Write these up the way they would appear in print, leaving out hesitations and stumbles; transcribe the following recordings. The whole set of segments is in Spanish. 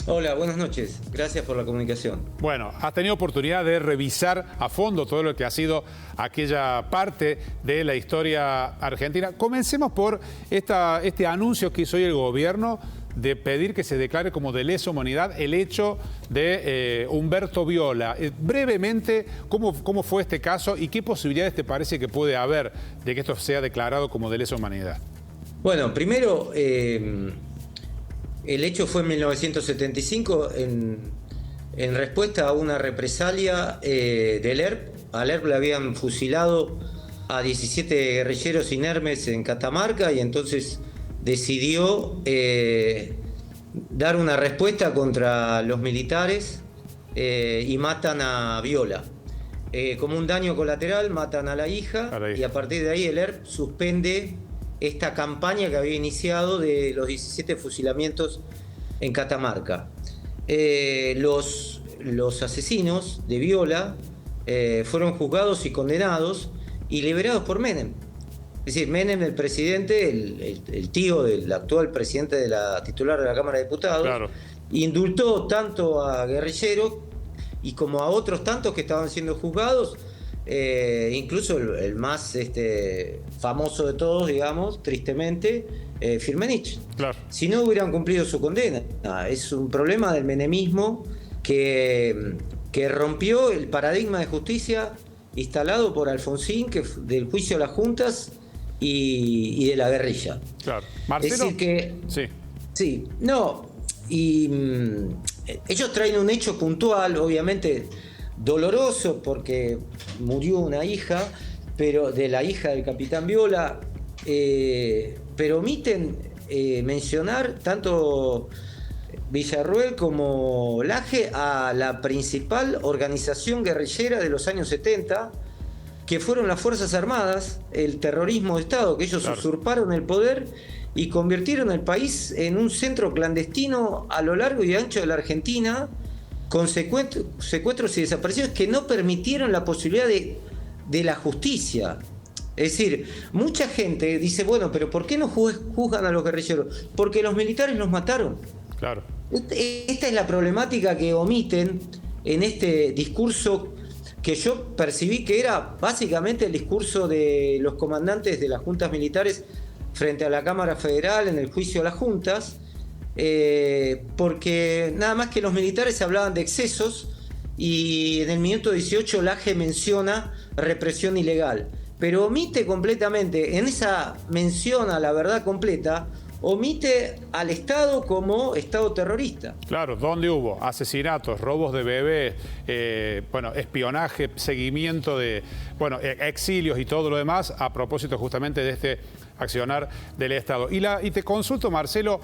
Hola, buenas noches. Gracias por la comunicación. Bueno, has tenido oportunidad de revisar a fondo todo lo que ha sido aquella parte de la historia argentina. Comencemos por este anuncio que hizo hoy el gobierno de pedir que se declare como de lesa humanidad el hecho de Humberto Viola. Brevemente, ¿cómo fue este caso y qué posibilidades te parece que puede haber de que esto sea declarado como de lesa humanidad? Bueno, primero, el hecho fue en 1975 en respuesta a una represalia del ERP. Al ERP le habían fusilado a 17 guerrilleros inermes en Catamarca y entonces decidió dar una respuesta contra los militares y matan a Viola. Como un daño colateral matan a la hija y a partir de ahí el ERP suspende esta campaña que había iniciado de los 17 fusilamientos en Catamarca. Los asesinos de Viola fueron juzgados y condenados y liberados por Menem. Es decir, Menem, el presidente, el tío del actual presidente de la titular de la Cámara de Diputados, claro, indultó tanto a guerrilleros y como a otros tantos que estaban siendo juzgados. Incluso el más famoso de todos, digamos, tristemente, Firmenich. Claro. Si no hubieran cumplido su condena. Es un problema del menemismo que rompió el paradigma de justicia instalado por Alfonsín, del juicio a las juntas y de la guerrilla. Claro. Marcelo. Es decir que... Sí. No. Y ellos traen un hecho puntual, obviamente doloroso, porque murió una hija, pero de la hija del capitán Viola, pero omiten mencionar tanto Villarruel como Laje a la principal organización guerrillera de los años 70, que fueron las Fuerzas Armadas, el terrorismo de Estado, que ellos usurparon el poder y convirtieron el país en un centro clandestino a lo largo y ancho de la Argentina, con secuestros y desapariciones que no permitieron la posibilidad de la justicia. Es decir, mucha gente dice, bueno, pero ¿por qué no juzgan a los guerrilleros? Porque los militares los mataron. Claro. Esta es la problemática que omiten en este discurso que yo percibí que era básicamente el discurso de los comandantes de las juntas militares frente a la Cámara Federal en el juicio a las juntas. Porque nada más que los militares hablaban de excesos y en el minuto 18 Laje menciona represión ilegal, pero omite completamente, en esa mención a la verdad completa, omite al Estado como Estado terrorista. Claro, donde hubo asesinatos, robos de bebés, espionaje, seguimiento de exilios y todo lo demás, a propósito justamente de este accionar del Estado. Y te consulto, Marcelo,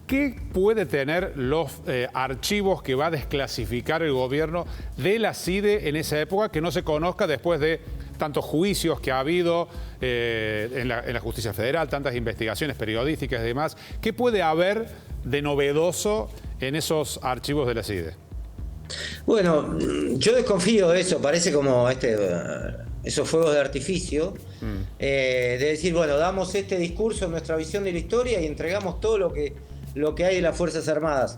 ¿qué puede tener los archivos que va a desclasificar el gobierno de la CIDE en esa época que no se conozca después de tantos juicios que ha habido en la justicia federal, tantas investigaciones periodísticas y demás? ¿Qué puede haber de novedoso en esos archivos de la CIDE? Bueno, yo desconfío de eso, parece como esos fuegos de artificio, de decir, bueno, damos este discurso, nuestra visión de la historia y entregamos todo lo que hay de las Fuerzas Armadas.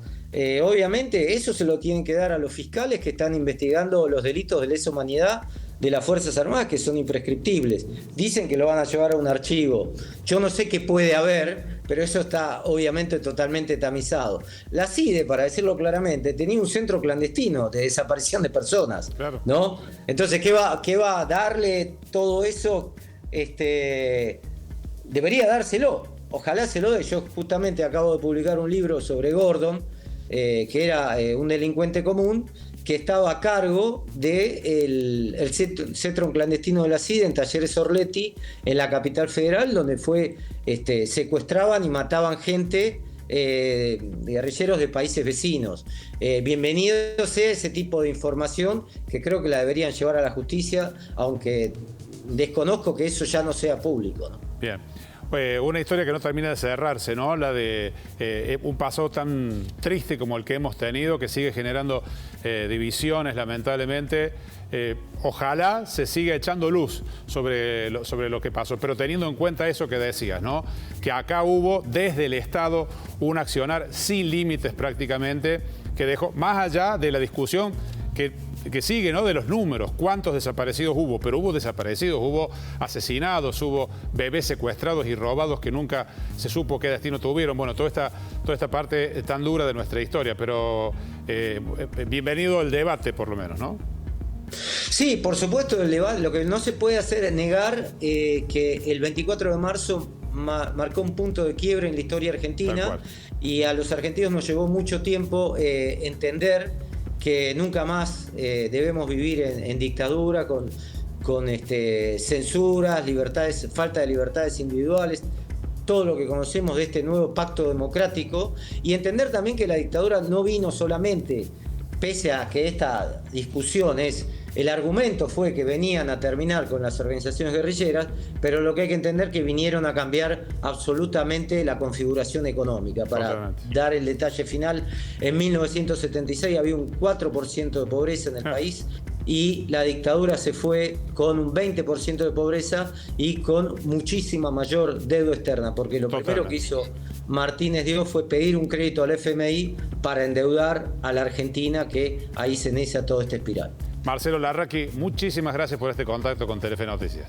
Obviamente eso se lo tienen que dar a los fiscales que están investigando los delitos de lesa humanidad de las Fuerzas Armadas, que son imprescriptibles. Dicen que lo van a llevar a un archivo. Yo no sé qué puede haber, pero eso está obviamente totalmente tamizado. La CIDE, para decirlo claramente, tenía un centro clandestino de desaparición de personas, claro, ¿no? Entonces, ¿qué va a darle todo eso? Debería dárselo. Ojalá se lo dé. Yo justamente acabo de publicar un libro sobre Gordon, que era un delincuente común que estaba a cargo del centro clandestino de la CIDE en Talleres Orletti, en la capital federal, donde secuestraban y mataban gente, guerrilleros de países vecinos. Bienvenido sea ese tipo de información, que creo que la deberían llevar a la justicia, aunque desconozco que eso ya no sea público, ¿no? Bien. una historia que no termina de cerrarse, ¿no? La de un pasado tan triste como el que hemos tenido, que sigue generando divisiones, lamentablemente. Ojalá se siga echando luz sobre lo que pasó, pero teniendo en cuenta eso que decías, ¿no? Que acá hubo desde el Estado un accionar sin límites prácticamente, que dejó, más allá de la discusión que sigue, ¿no? De los números, cuántos desaparecidos hubo, pero hubo desaparecidos, hubo asesinados, hubo bebés secuestrados y robados que nunca se supo qué destino tuvieron. Bueno, toda esta parte tan dura de nuestra historia, pero bienvenido el debate por lo menos, ¿no? Sí, por supuesto, el debate. Lo que no se puede hacer es negar que el 24 de marzo marcó un punto de quiebre en la historia argentina, y a los argentinos nos llevó mucho tiempo entender que nunca más debemos vivir en dictadura, con censuras, libertades, falta de libertades individuales, todo lo que conocemos de este nuevo pacto democrático, y entender también que la dictadura no vino solamente, pese a que esta discusión el argumento fue que venían a terminar con las organizaciones guerrilleras, pero lo que hay que entender es que vinieron a cambiar absolutamente la configuración económica. Para dar el detalle final, en 1976 había un 4% de pobreza en el país, y la dictadura se fue con un 20% de pobreza y con muchísima mayor deuda externa, porque lo primero que hizo Martínez Dios fue pedir un crédito al FMI para endeudar a la Argentina, que ahí se inicia toda esta espiral. Marcelo Larraqui, muchísimas gracias por este contacto con Telefe Noticias.